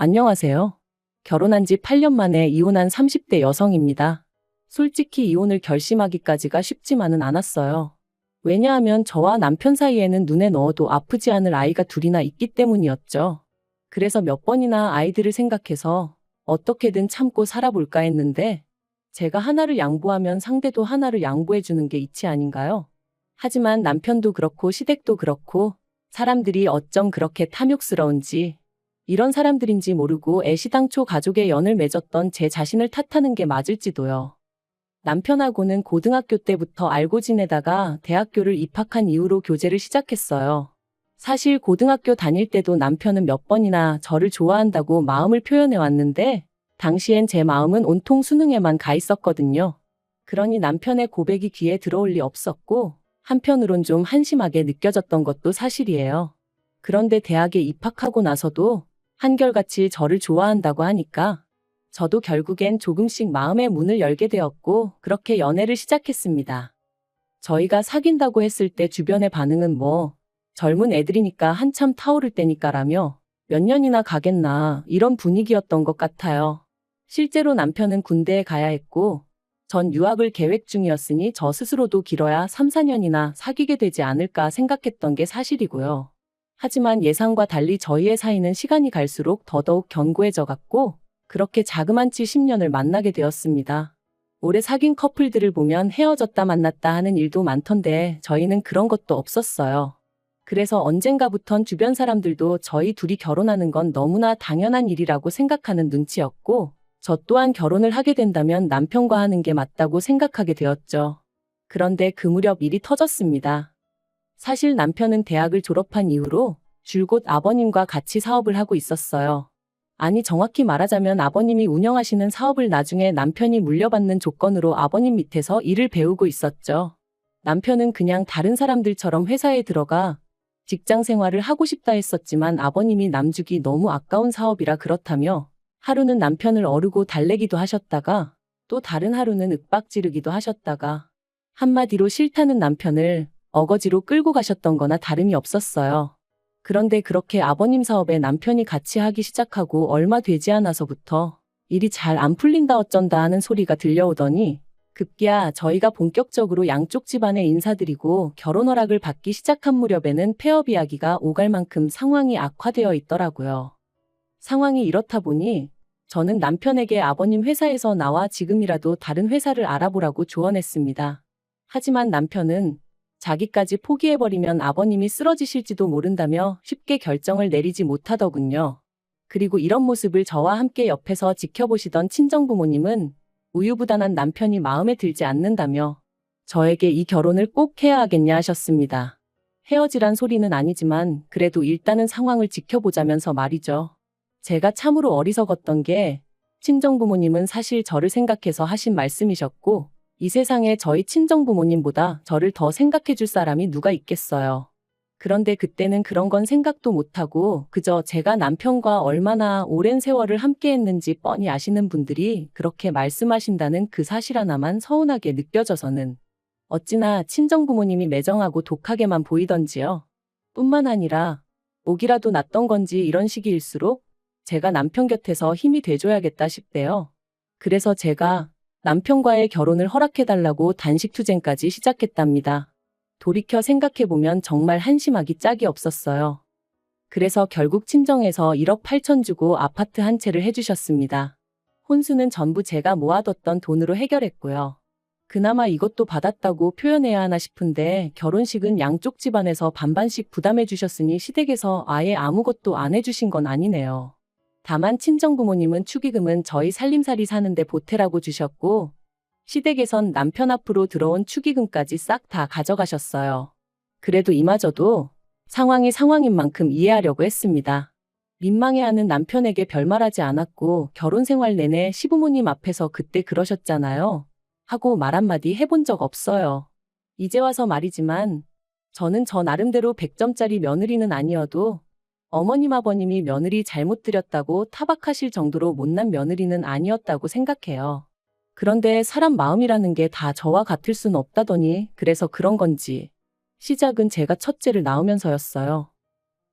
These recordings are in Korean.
안녕하세요. 결혼한 지 8년 만에 이혼한 30대 여성입니다. 솔직히 이혼을 결심하기까지가 쉽지만은 않았어요. 왜냐하면 저와 남편 사이에는 눈에 넣어도 아프지 않을 아이가 둘이나 있기 때문이었죠. 그래서 몇 번이나 아이들을 생각해서 어떻게든 참고 살아볼까 했는데 제가 하나를 양보하면 상대도 하나를 양보해주는 게 이치 아닌가요? 하지만 남편도 그렇고 시댁도 그렇고 사람들이 어쩜 그렇게 탐욕스러운지 이런 사람들인지 모르고 애시당초 가족의 연을 맺었던 제 자신을 탓하는 게 맞을지도요. 남편하고는 고등학교 때부터 알고 지내다가 대학교를 입학한 이후로 교제를 시작했어요. 사실 고등학교 다닐 때도 남편은 몇 번이나 저를 좋아한다고 마음을 표현해 왔는데 당시엔 제 마음은 온통 수능에만 가 있었거든요. 그러니 남편의 고백이 귀에 들어올 리 없었고 한편으론 좀 한심하게 느껴졌던 것도 사실이에요. 그런데 대학에 입학하고 나서도 한결같이 저를 좋아한다고 하니까 저도 결국엔 조금씩 마음의 문을 열게 되었고 그렇게 연애를 시작했습니다. 저희가 사귄다고 했을 때 주변의 반응은 젊은 애들이니까 한참 타오를 때니까라며 몇 년이나 가겠나 이런 분위기였던 것 같아요. 실제로 남편은 군대에 가야 했고 전 유학을 계획 중이었으니 저 스스로도 길어야 3, 4년이나 사귀게 되지 않을까 생각했던 게 사실이고요. 하지만 예상과 달리 저희의 사이는 시간이 갈수록 더더욱 견고해져 갔고 그렇게 자그만치 10년을 만나게 되었습니다. 오래 사귄 커플들을 보면 헤어졌다 만났다 하는 일도 많던데 저희는 그런 것도 없었어요. 그래서 언젠가부턴 주변 사람들도 저희 둘이 결혼하는 건 너무나 당연한 일이라고 생각하는 눈치였고 저 또한 결혼을 하게 된다면 남편과 하는 게 맞다고 생각하게 되었죠. 그런데 그 무렵 일이 터졌습니다. 사실 남편은 대학을 졸업한 이후로 줄곧 아버님과 같이 사업을 하고 있었어요. 아니 정확히 말하자면 아버님이 운영하시는 사업을 나중에 남편이 물려받는 조건으로 아버님 밑에서 일을 배우고 있었죠. 남편은 그냥 다른 사람들처럼 회사에 들어가 직장 생활을 하고 싶다 했었지만 아버님이 남주기 너무 아까운 사업이라 그렇다며 하루는 남편을 어르고 달래기도 하셨다가 또 다른 하루는 윽박지르기도 하셨다가 한마디로 싫다는 남편을 어거지로 끌고 가셨던 거나 다름이 없었어요. 그런데 그렇게 아버님 사업에 남편이 같이 하기 시작하고 얼마 되지 않아서부터 일이 잘 안 풀린다 어쩐다 하는 소리가 들려오더니 급기야 저희가 본격적으로 양쪽 집안에 인사드리고 결혼 허락을 받기 시작한 무렵에는 폐업 이야기가 오갈 만큼 상황이 악화되어 있더라고요. 상황이 이렇다 보니 저는 남편에게 아버님 회사에서 나와 지금이라도 다른 회사를 알아보라고 조언했습니다. 하지만 남편은 자기까지 포기해버리면 아버님이 쓰러지실지도 모른다며 쉽게 결정을 내리지 못하더군요. 그리고 이런 모습을 저와 함께 옆에서 지켜보시던 친정부모님은 우유부단한 남편이 마음에 들지 않는다며 저에게 이 결혼을 꼭 해야 하겠냐 하셨습니다. 헤어지란 소리는 아니지만 그래도 일단은 상황을 지켜보자면서 말이죠. 제가 참으로 어리석었던 게 친정부모님은 사실 저를 생각해서 하신 말씀이셨고 이 세상에 저희 친정부모님보다 저를 더 생각해 줄 사람이 누가 있겠어요. 그런데 그때는 그런 건 생각도 못하고 그저 제가 남편과 얼마나 오랜 세월을 함께 했는지 뻔히 아시는 분들이 그렇게 말씀하신다는 그 사실 하나만 서운하게 느껴져서는 어찌나 친정부모님이 매정하고 독하게만 보이던지요. 뿐만 아니라 목이라도 났던 건지 이런 시기일수록 제가 남편 곁에서 힘이 돼줘야겠다 싶대요. 그래서 제가 남편과의 결혼을 허락해달라고 단식투쟁까지 시작했답니다. 돌이켜 생각해보면 정말 한심하기 짝이 없었어요. 그래서 결국 친정에서 1억 8천 주고 아파트 한 채를 해주셨습니다. 혼수는 전부 제가 모아뒀던 돈으로 해결했고요. 그나마 이것도 받았다고 표현해야 하나 싶은데 결혼식은 양쪽 집안에서 반반씩 부담해 주셨으니 시댁에서 아예 아무것도 안 해주신 건 아니네요. 다만 친정부모님은 축의금은 저희 살림살이 사는데 보태라고 주셨고 시댁에선 남편 앞으로 들어온 축의금까지 싹 다 가져가셨어요. 그래도 이마저도 상황이 상황인 만큼 이해하려고 했습니다. 민망해하는 남편에게 별말하지 않았고 결혼 생활 내내 시부모님 앞에서 그때 그러셨잖아요. 하고 말 한마디 해본 적 없어요. 이제 와서 말이지만 저는 저 나름대로 100점짜리 며느리는 아니어도 어머님 아버님이 며느리 잘못 들였다고 타박하실 정도로 못난 며느리는 아니었다고 생각해요. 그런데 사람 마음이라는 게 다 저와 같을 순 없다더니 그래서 그런 건지 시작은 제가 첫째를 낳으면서였어요.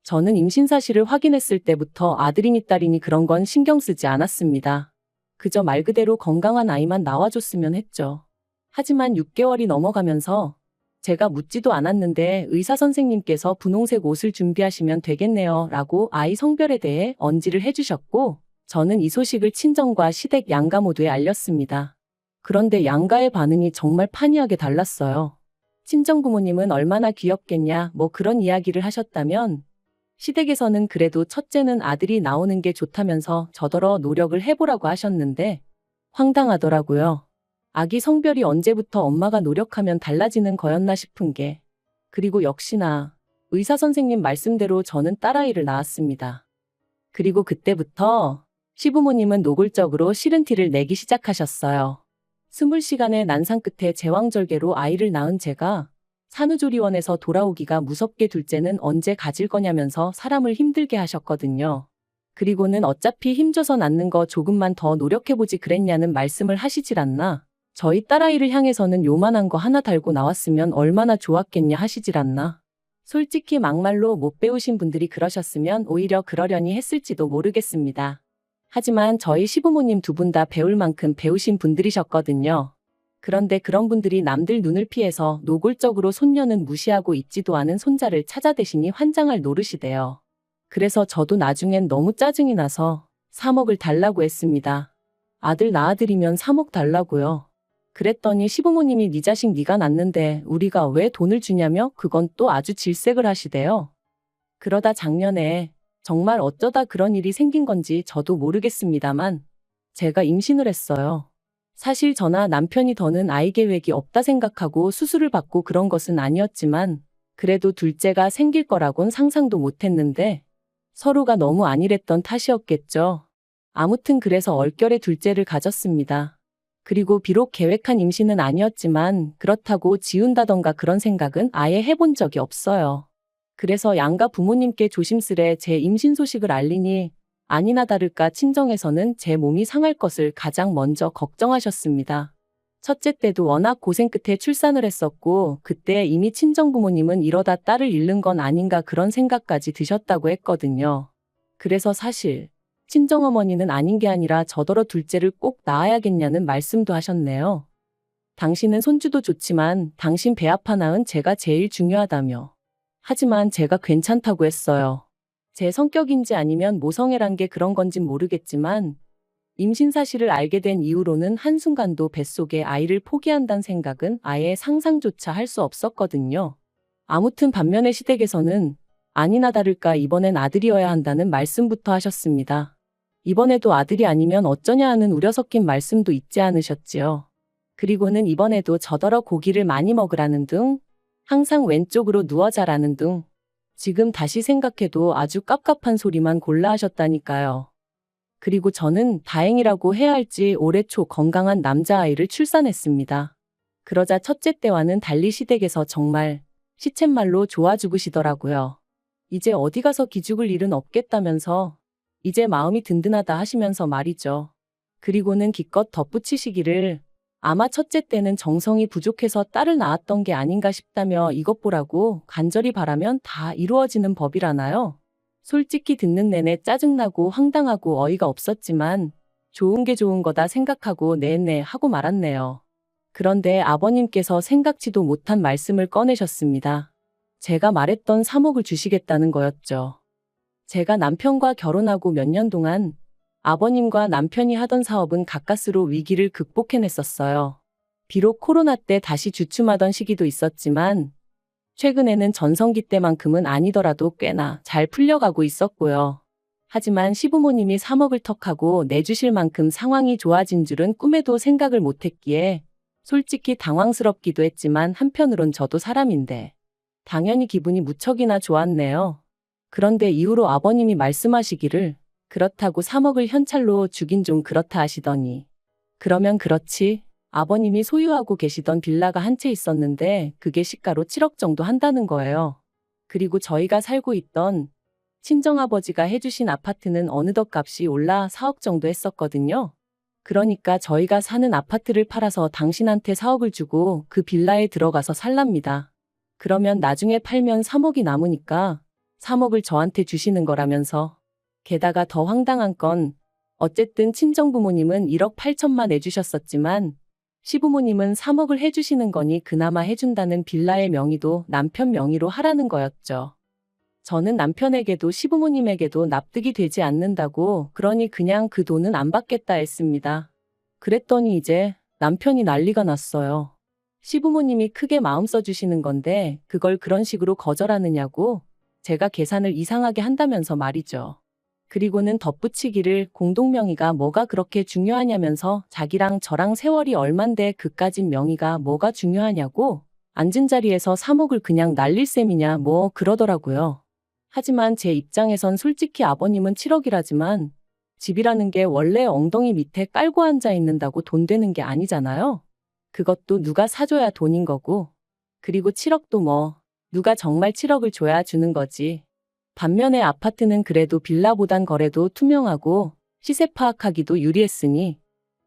저는 임신 사실을 확인했을 때부터 아들이니 딸이니 그런 건 신경 쓰지 않았습니다. 그저 말 그대로 건강한 아이만 나와줬으면 했죠. 하지만 6개월이 넘어가면서 제가 묻지도 않았는데 의사 선생님께서 분홍색 옷을 준비하시면 되겠네요 라고 아이 성별에 대해 언지를 해주셨고, 저는 이 소식을 친정과 시댁 양가 모두에 알렸습니다. 그런데 양가의 반응이 정말 판이하게 달랐어요. 친정 부모님은 얼마나 귀엽겠냐 뭐 그런 이야기를 하셨다면, 시댁에서는 그래도 첫째는 아들이 나오는 게 좋다면서 저더러 노력을 해보라고 하셨는데 황당하더라고요. 아기 성별이 언제부터 엄마가 노력하면 달라지는 거였나 싶은 게. 그리고 역시나 의사 선생님 말씀대로 저는 딸아이를 낳았습니다. 그리고 그때부터 시부모님은 노골적으로 싫은 티를 내기 시작하셨어요. 20시간의 난상 끝에 제왕절개로 아이를 낳은 제가 산후조리원에서 돌아오기가 무섭게 둘째는 언제 가질 거냐면서 사람을 힘들게 하셨거든요. 그리고는 어차피 힘줘서 낳는 거 조금만 더 노력해보지 그랬냐는 말씀을 하시질 않나. 저희 딸아이를 향해서는 요만한 거 하나 달고 나왔으면 얼마나 좋았겠냐 하시질 않나. 솔직히 막말로 못 배우신 분들이 그러셨으면 오히려 그러려니 했을지도 모르겠습니다. 하지만 저희 시부모님 두 분 다 배울 만큼 배우신 분들이셨거든요. 그런데 그런 분들이 남들 눈을 피해서 노골적으로 손녀는 무시하고 있지도 않은 손자를 찾아대시니 환장할 노릇이대요. 그래서 저도 나중엔 너무 짜증이 나서 3억을 달라고 했습니다. 아들 낳아드리면 3억 달라고요. 그랬더니 시부모님이 네 자식 네가 낳는데 우리가 왜 돈을 주냐며 그건 또 아주 질색을 하시대요. 그러다 작년에 정말 어쩌다 그런 일이 생긴 건지 저도 모르겠습니다만 제가 임신을 했어요. 사실 저나 남편이 더는 아이 계획이 없다 생각하고 수술을 받고 그런 것은 아니었지만 그래도 둘째가 생길 거라곤 상상도 못했는데 서로가 너무 안일했던 탓이었겠죠. 아무튼 그래서 얼결에 둘째를 가졌습니다. 그리고 비록 계획한 임신은 아니었지만 그렇다고 지운다던가 그런 생각은 아예 해본 적이 없어요. 그래서 양가 부모님께 조심스레 제 임신 소식을 알리니 아니나 다를까 친정에서는 제 몸이 상할 것을 가장 먼저 걱정하셨습니다. 첫째 때도 워낙 고생 끝에 출산을 했었고 그때 이미 친정 부모님은 이러다 딸을 잃는 건 아닌가 그런 생각까지 드셨다고 했거든요. 그래서 사실 친정어머니는 아닌 게 아니라 저더러 둘째를 꼭 낳아야겠냐는 말씀도 하셨네요. 당신은 손주도 좋지만 당신 배 아파 낳은 제가 제일 중요하다며. 하지만 제가 괜찮다고 했어요. 제 성격인지 아니면 모성애란 게 그런 건진 모르겠지만 임신 사실을 알게 된 이후로는 한순간도 뱃속에 아이를 포기한다는 생각은 아예 상상조차 할 수 없었거든요. 아무튼 반면에 시댁에서는 아니나 다를까 이번엔 아들이어야 한다는 말씀부터 하셨습니다. 이번에도 아들이 아니면 어쩌냐 하는 우려 섞인 말씀도 잊지 않으셨지요. 그리고는 이번에도 저더러 고기를 많이 먹으라는 등 항상 왼쪽으로 누워 자라는 등 지금 다시 생각해도 아주 깝깝한 소리만 골라 하셨다니까요. 그리고 저는 다행이라고 해야 할지 올해 초 건강한 남자아이를 출산했습니다. 그러자 첫째 때와는 달리 시댁에서 정말 시쳇말로 좋아 죽으시더라고요. 이제 어디 가서 기죽을 일은 없겠다면서 이제 마음이 든든하다 하시면서 말이죠. 그리고는 기껏 덧붙이시기를 아마 첫째 때는 정성이 부족해서 딸을 낳았던 게 아닌가 싶다며 이것 보라고 간절히 바라면 다 이루어지는 법이라나요? 솔직히 듣는 내내 짜증나고 황당하고 어이가 없었지만 좋은 게 좋은 거다 생각하고 네네 하고 말았네요. 그런데 아버님께서 생각지도 못한 말씀을 꺼내셨습니다. 제가 말했던 3억을 주시겠다는 거였죠. 제가 남편과 결혼하고 몇 년 동안 아버님과 남편이 하던 사업은 가까스로 위기를 극복해냈었어요. 비록 코로나 때 다시 주춤하던 시기도 있었지만 최근에는 전성기 때만큼은 아니더라도 꽤나 잘 풀려가고 있었고요. 하지만 시부모님이 3억을 턱하고 내주실 만큼 상황이 좋아진 줄은 꿈에도 생각을 못했기에 솔직히 당황스럽기도 했지만 한편으론 저도 사람인데 당연히 기분이 무척이나 좋았네요. 그런데 이후로 아버님이 말씀하시기를 그렇다고 3억을 현찰로 주긴 좀 그렇다 하시더니 그러면 그렇지. 아버님이 소유하고 계시던 빌라가 한 채 있었는데 그게 시가로 7억 정도 한다는 거예요. 그리고 저희가 살고 있던 친정아버지가 해주신 아파트는 어느덧 값이 올라 4억 정도 했었거든요. 그러니까 저희가 사는 아파트를 팔아서 당신한테 4억을 주고 그 빌라에 들어가서 살랍니다. 그러면 나중에 팔면 3억이 남으니까 3억을 저한테 주시는 거라면서. 게다가 더 황당한 건 어쨌든 친정부모님은 1억 8천만 내주셨었지만 시부모님은 3억을 해주시는 거니 그나마 해준다는 빌라의 명의도 남편 명의로 하라는 거였죠. 저는 남편에게도 시부모님에게도 납득이 되지 않는다고 그러니 그냥 그 돈은 안 받겠다 했습니다. 그랬더니 이제 남편이 난리가 났어요. 시부모님이 크게 마음 써주시는 건데 그걸 그런 식으로 거절하느냐고 제가 계산을 이상하게 한다면서 말이죠. 그리고는 덧붙이기를 공동명의가 뭐가 그렇게 중요하냐면서 자기랑 저랑 세월이 얼만데 그까진 명의가 뭐가 중요하냐고 앉은 자리에서 3억을 그냥 날릴 셈이냐 뭐 그러더라고요. 하지만 제 입장에선 솔직히 아버님은 7억이라지만 집이라는 게 원래 엉덩이 밑에 깔고 앉아 있는다고 돈 되는 게 아니잖아요. 그것도 누가 사줘야 돈인 거고. 그리고 7억도 뭐 누가 정말 7억을 줘야 주는 거지. 반면에 아파트는 그래도 빌라보단 거래도 투명하고 시세 파악하기도 유리했으니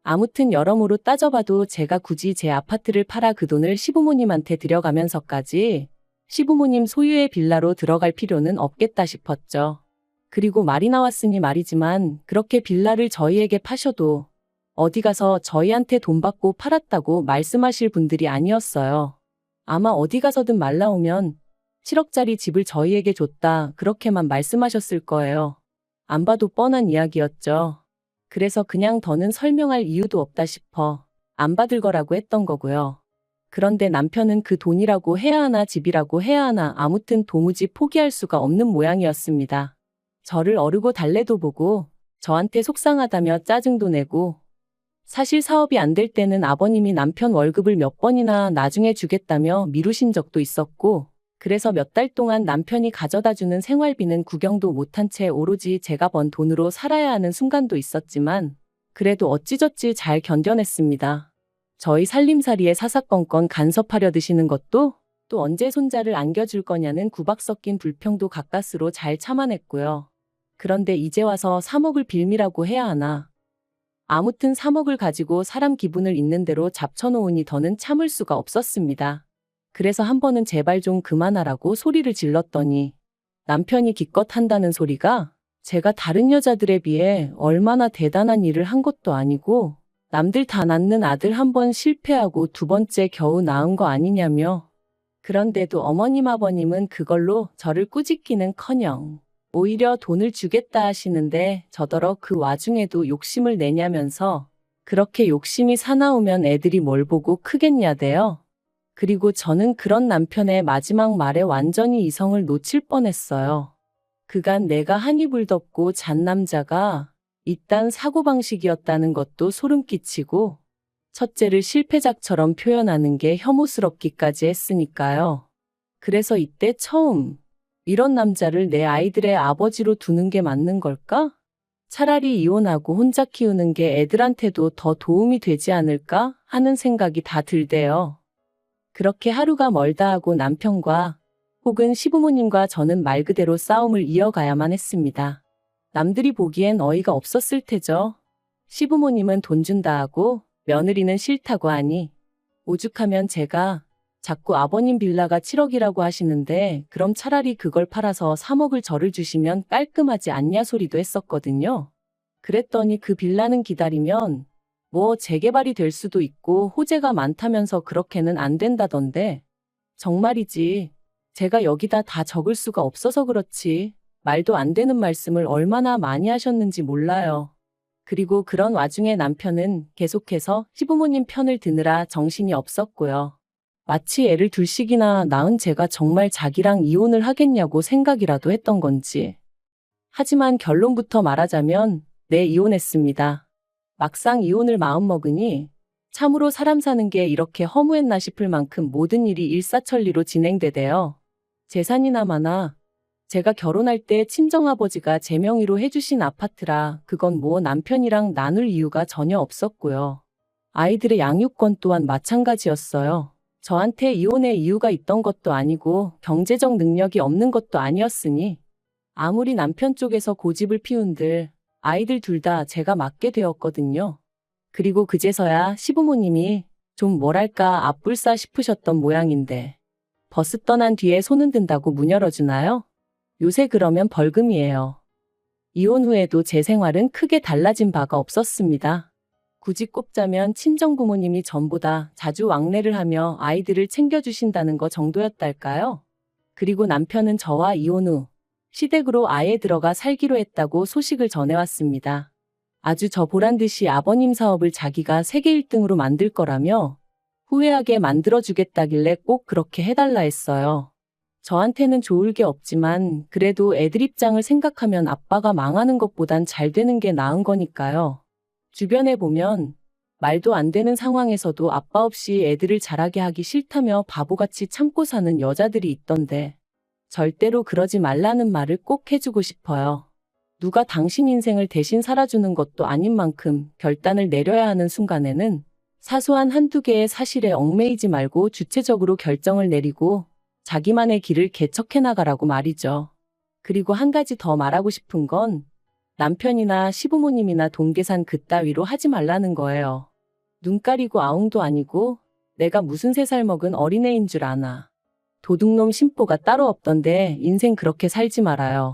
아무튼 여러모로 따져봐도 제가 굳이 제 아파트를 팔아 그 돈을 시부모님한테 들여가면서까지 시부모님 소유의 빌라로 들어갈 필요는 없겠다 싶었죠. 그리고 말이 나왔으니 말이지만 그렇게 빌라를 저희에게 파셔도 어디 가서 저희한테 돈 받고 팔았다고 말씀하실 분들이 아니었어요. 아마 어디 가서든 말 나오면 7억짜리 집을 저희에게 줬다 그렇게만 말씀하셨을 거예요. 안 봐도 뻔한 이야기였죠. 그래서 그냥 더는 설명할 이유도 없다 싶어 안 받을 거라고 했던 거고요. 그런데 남편은 그 돈이라고 해야 하나 집이라고 해야 하나 아무튼 도무지 포기할 수가 없는 모양이었습니다. 저를 어르고 달래도 보고 저한테 속상하다며 짜증도 내고 사실 사업이 안 될 때는 아버님이 남편 월급을 몇 번이나 나중에 주겠다며 미루신 적도 있었고 그래서 몇 달 동안 남편이 가져다주는 생활비는 구경도 못한 채 오로지 제가 번 돈으로 살아야 하는 순간도 있었지만 그래도 어찌저찌 잘 견뎌냈습니다. 저희 살림살이에 사사건건 간섭하려 드시는 것도 또 언제 손자를 안겨줄 거냐는 구박 섞인 불평도 가까스로 잘 참아냈고요. 그런데 이제 와서 3억을 빌미라고 해야 하나. 아무튼 3억을 가지고 사람 기분을 있는 대로 잡쳐놓으니 더는 참을 수가 없었습니다. 그래서 한 번은 제발 좀 그만하라고 소리를 질렀더니 남편이 기껏 한다는 소리가 제가 다른 여자들에 비해 얼마나 대단한 일을 한 것도 아니고 남들 다 낳는 아들 한 번 실패하고 두 번째 겨우 낳은 거 아니냐며. 그런데도 어머님 아버님은 그걸로 저를 꾸짖기는커녕 오히려 돈을 주겠다 하시는데 저더러 그 와중에도 욕심을 내냐면서 그렇게 욕심이 사나우면 애들이 뭘 보고 크겠냐대요. 그리고 저는 그런 남편의 마지막 말에 완전히 이성을 놓칠 뻔했어요. 그간 내가 한 이불 덮고 잔 남자가 이딴 사고방식이었다는 것도 소름 끼치고 첫째를 실패작처럼 표현하는 게 혐오스럽기까지 했으니까요. 그래서 이때 처음 이런 남자를 내 아이들의 아버지로 두는 게 맞는 걸까? 차라리 이혼하고 혼자 키우는 게 애들한테도 더 도움이 되지 않을까 하는 생각이 다 들대요. 그렇게 하루가 멀다 하고 남편과 혹은 시부모님과 저는 말 그대로 싸움을 이어가야만 했습니다. 남들이 보기엔 어이가 없었을 테죠. 시부모님은 돈 준다 하고 며느리는 싫다고 하니 오죽하면 제가 자꾸 아버님 빌라가 7억이라고 하시는데 그럼 차라리 그걸 팔아서 3억을 저를 주시면 깔끔하지 않냐 소리도 했었거든요. 그랬더니 그 빌라는 기다리면 뭐 재개발이 될 수도 있고 호재가 많다면서 그렇게는 안 된다던데. 정말이지. 제가 여기다 다 적을 수가 없어서 그렇지. 말도 안 되는 말씀을 얼마나 많이 하셨는지 몰라요. 그리고 그런 와중에 남편은 계속해서 시부모님 편을 드느라 정신이 없었고요. 마치 애를 둘씩이나 낳은 제가 정말 자기랑 이혼을 하겠냐고 생각이라도 했던 건지. 하지만 결론부터 말하자면 네, 이혼했습니다. 막상 이혼을 마음먹으니 참으로 사람 사는 게 이렇게 허무했나 싶을 만큼 모든 일이 일사천리로 진행되대요. 재산이나 마나 제가 결혼할 때 친정아버지가 제 명의로 해주신 아파트라 그건 뭐 남편이랑 나눌 이유가 전혀 없었고요. 아이들의 양육권 또한 마찬가지였어요. 저한테 이혼의 이유가 있던 것도 아니고 경제적 능력이 없는 것도 아니었으니 아무리 남편 쪽에서 고집을 피운들 아이들 둘 다 제가 맡게 되었거든요. 그리고 그제서야 시부모님이 좀 뭐랄까 앞불싸 싶으셨던 모양인데 버스 떠난 뒤에 손은 든다고 문 열어주나요? 요새 그러면 벌금이에요. 이혼 후에도 제 생활은 크게 달라진 바가 없었습니다. 굳이 꼽자면 친정부모님이 전보다 자주 왕래를 하며 아이들을 챙겨주신다는 거 정도였달까요? 그리고 남편은 저와 이혼 후 시댁으로 아예 들어가 살기로 했다고 소식을 전해왔습니다. 아주 저 보란듯이 아버님 사업을 자기가 세계 1등으로 만들 거라며 후회하게 만들어주겠다길래 꼭 그렇게 해달라 했어요. 저한테는 좋을 게 없지만 그래도 애들 입장을 생각하면 아빠가 망하는 것보단 잘 되는 게 나은 거니까요. 주변에 보면 말도 안 되는 상황에서도 아빠 없이 애들을 자라게 하기 싫다며 바보같이 참고 사는 여자들이 있던데 절대로 그러지 말라는 말을 꼭 해주고 싶어요. 누가 당신 인생을 대신 살아주는 것도 아닌 만큼 결단을 내려야 하는 순간에는 사소한 한두 개의 사실에 얽매이지 말고 주체적으로 결정을 내리고 자기만의 길을 개척해 나가라고 말이죠. 그리고 한 가지 더 말하고 싶은 건 남편이나 시부모님이나 동계산 그따위로 하지 말라는 거예요. 눈 가리고 아웅도 아니고 내가 무슨 3살 먹은 어린애인 줄 아나. 도둑놈 심보가 따로 없던데 인생 그렇게 살지 말아요.